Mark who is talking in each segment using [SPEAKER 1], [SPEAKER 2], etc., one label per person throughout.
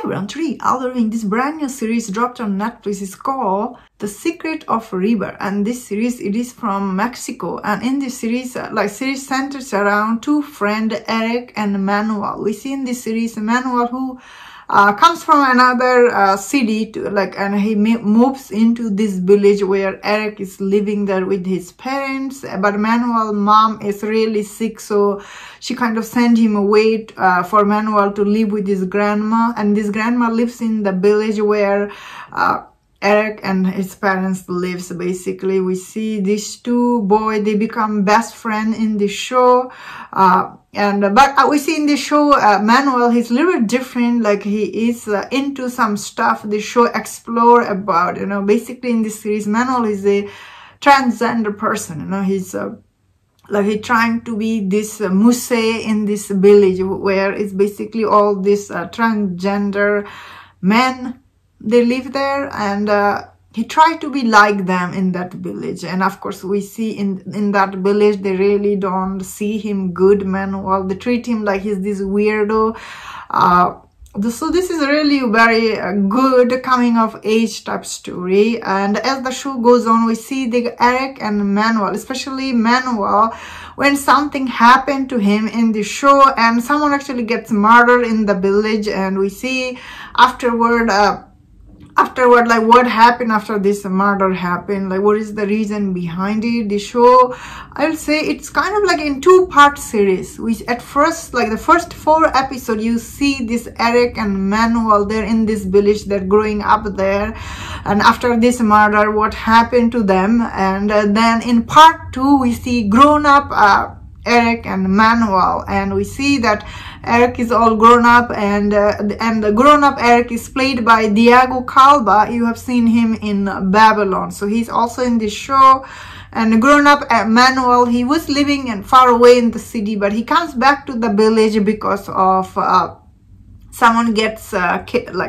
[SPEAKER 1] everyone, today I'll be reviewing this brand new series dropped on Netflix. It's called The Secret of River, and this series, it is from Mexico, and in this series, series centers around two friends, Eric and Manuel. We see in this series Manuel who comes from another city and he moves into this village where Eric is living there with his parents, but Manuel's mom is really sick, so she kind of sent him away for Manuel to live with his grandma, and this grandma lives in the village where Eric and his parents lives. Basically, we see these two boys, they become best friends in the show. But we see in the show, Manuel, he's a little different, like he is into some stuff the show explore about, basically in this series, Manuel is a transgender person, he's he's trying to be this muse in this village where it's basically all this transgender men, they live there, and he tried to be like them in that village. And of course we see in that village they really don't see him good, Manuel. They treat him like he's this weirdo. So this is really a very good coming of age type story. And as the show goes on, we see the Eric and Manuel, especially Manuel, when something happened to him in the show and someone actually gets murdered in the village, and we see afterward like what happened after this murder happened, like what is the reason behind it. The show, I will say it's kind of like in two-part series. We at first, like the first 4 episodes, you see this Eric and Manuel, they're in this village, they're growing up there, and after this murder what happened to them. And then in part 2 we see grown-up Eric and Manuel, and we see that Eric is all grown up, and the grown up Eric is played by Diego Calva. You have seen him in Babylon, so he's also in this show. And grown up Manuel, he was living far away in the city, but he comes back to the village because of someone gets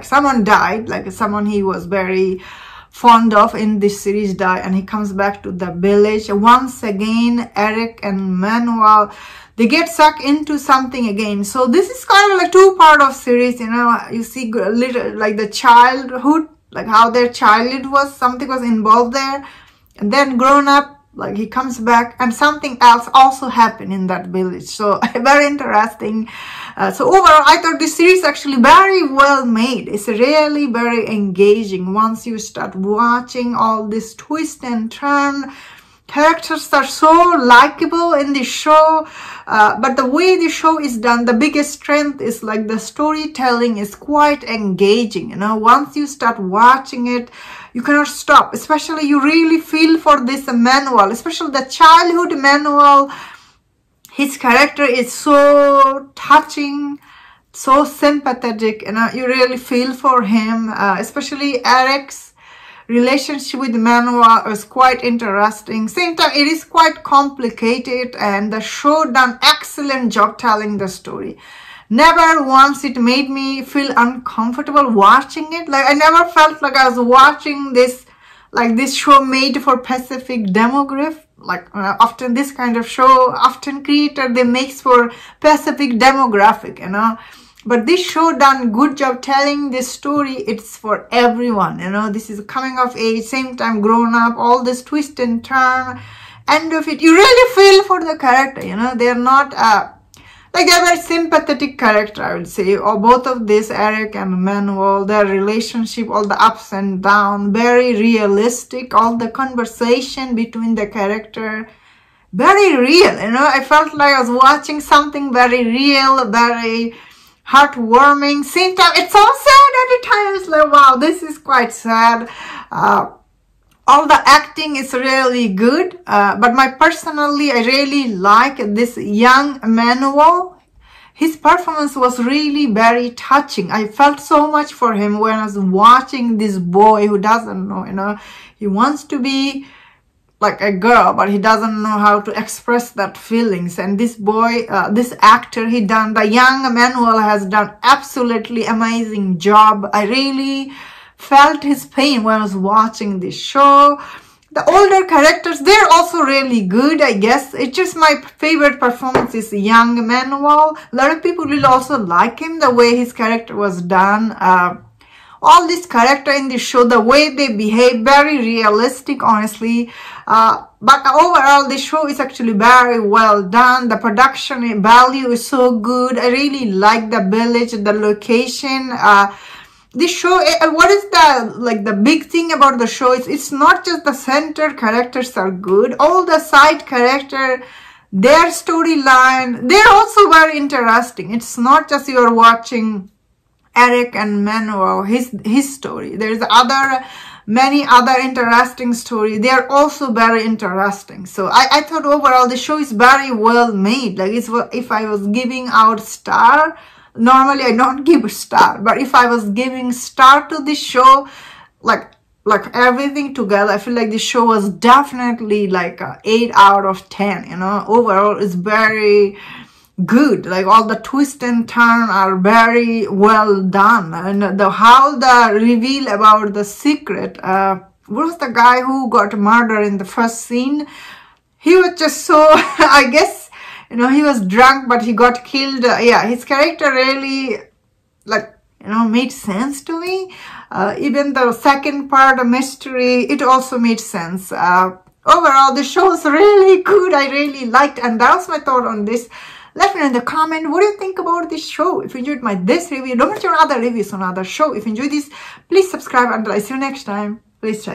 [SPEAKER 1] someone died, like someone he was very fond of in this series died, and he comes back to the village. Once again, Eric and Manuel, they get sucked into something again. So this is kind of like two-part of series, you see little like the childhood, like how their childhood was, something was involved there, and then grown up, like he comes back and something else also happened in that village. So very interesting. So overall, I thought this series actually very well made. It's really very engaging once you start watching all this twist and turn. Characters are so likable in the show, but the way the show is done, the biggest strength is like the storytelling is quite engaging. Once you start watching it, you cannot stop. Especially you really feel for this Manuel, especially the childhood Manuel. His character is so touching, so sympathetic, you really feel for him. Especially Eric's relationship with Manuel is quite interesting. Same time, it is quite complicated, and the show done excellent job telling the story. Never once it made me feel uncomfortable watching it. Like I never felt like I was watching this, like this show made for Pacific demographic. Like often this kind of show, often creator they makes for Pacific demographic, But this show done good job telling this story. It's for everyone, This is coming of age, same time grown up, all this twist and turn. End of it, you really feel for the character, They're not they're very sympathetic character, I would say. Or both of this, Eric and Manuel, their relationship, all the ups and downs, very realistic. All the conversation between the character, very real. I felt like I was watching something very real, very heartwarming. Same time, it's so sad at the time. It's like, wow, this is quite sad. All the acting is really good, but personally, I really like this young Manuel. His performance was really very touching. I felt so much for him when I was watching this boy who doesn't know, he wants to be like a girl, but he doesn't know how to express that feelings. And this boy, this actor, the young Manuel has done absolutely amazing job. I really felt his pain when I was watching this show. The older characters, they're also really good, I guess. It's just my favorite performance is young Manuel. A lot of people will also like him, the way his character was done. All these characters in the show, the way they behave, very realistic, honestly. But overall, the show is actually very well done. The production value is so good. I really like the village, the location. This show, what is the big thing about the show is it's not just the center characters are good. All the side character, their storyline, they're also very interesting. It's not just you're watching Eric and Manuel, his story. There's many other interesting stories. They're also very interesting. So I thought overall the show is very well made. Like if I was giving out star, normally I don't give a star, but if I was giving star to this show, like everything together, I feel like the show was definitely like a 8 out of 10. You know, overall it's very good. Like all the twist and turn are very well done, and how the reveal about the secret, what was the guy who got murdered in the first scene? He was just so I guess, you know, he was drunk but he got killed. Yeah, his character really, like, you know, made sense to me. Even the second part, the mystery, it also made sense. Overall the show was really good. I really liked, and that was my thought on this. Let me know in the comment, what do you think about this show? If you enjoyed this review, don't forget your other reviews on other show. If you enjoyed this, please subscribe. Until I see you next time, please check.